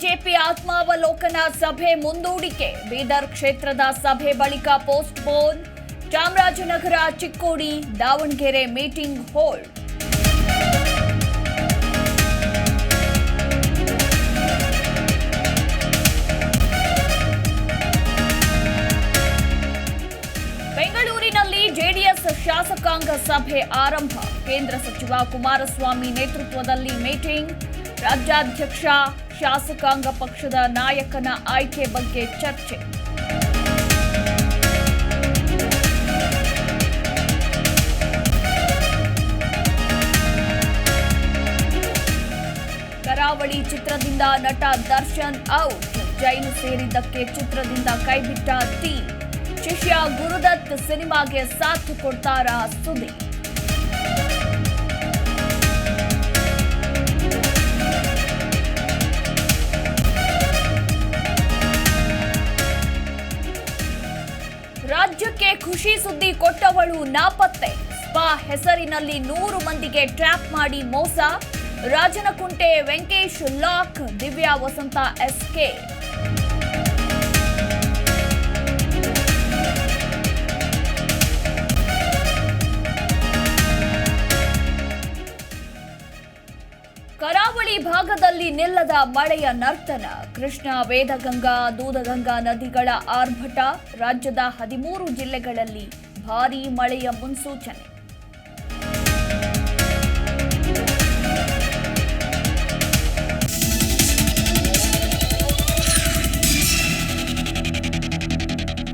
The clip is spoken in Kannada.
ಬಿಜೆಪಿ ಆತ್ಮಾವಲೋಕನ ಸಭೆ ಮುಂದೂಡಿಕೆ. ಬೀದರ್ ಕ್ಷೇತ್ರದ ಸಭೆ ಬಳಿಕ postpone. Chamarajanagar, Chikkodi, Davanagere meeting hold. ಬೆಂಗಳೂರಿನಲ್ಲಿ ಜೆಡಿಎಸ್ ಶಾಸಕಾಂಗ ಸಭೆ ಆರಂಭ. ಕೇಂದ್ರ ಸಚಿವ ಕುಮಾರಸ್ವಾಮಿ ನೇತೃತ್ವದಲ್ಲಿ ಮೀಟಿಂಗ್. ರಾಜ್ಯಾಧ್ಯಕ್ಷ, ಶಾಸಕಾಂಗ ಪಕ್ಷದ ನಾಯಕನ ಆಯ್ಕೆ ಬಗ್ಗೆ ಚರ್ಚೆ. ಕರಾವಳಿ ಚಿತ್ರದಿಂದ ನಟ ದರ್ಶನ್ ಔಟ್. ಜೈಲು ಸೇರಿದ್ದಕ್ಕೆ ಚಿತ್ರದಿಂದ ಕೈಬಿಟ್ಟ ಟೀಮ್. ಶಿಷ್ಯ ಗುರುದತ್ ಸಿನಿಮಾಗೆ ಸಾಥ್ ಕೊಡ್ತಾರಾ ಸುದೀಪ್. ರಾಜ್ಯಕ್ಕೆ ಖುಷಿ ಸುದ್ದಿ ಕೊಟ್ಟವಳು ನಾಪತ್ತೆ. ಸ್ಪಾ ಹೆಸರಿನಲ್ಲಿ 100 ಮಂದಿಗೆ ಟ್ರ್ಯಾಪ್ ಮಾಡಿ ಮೋಸ. ರಾಜನಕುಂಟೆ ವೆಂಕಟೇಶ್ ಲಾಕ್, ದಿವ್ಯಾ ವಸಂತ ಎಸ್ಕೆ. ಕರಾವಳಿ ಭಾಗದಲ್ಲಿ ನಿಲ್ಲದ ಮಳೆಯ ನರ್ತನ. ಕೃಷ್ಣ, ವೇದಗಂಗಾ, ದೂದಗಂಗಾ ನದಿಗಳ ಆರ್ಭಟ. ರಾಜ್ಯದ 13 ಜಿಲ್ಲೆಗಳಲ್ಲಿ ಭಾರೀ ಮಳೆಯ ಮುನ್ಸೂಚನೆ.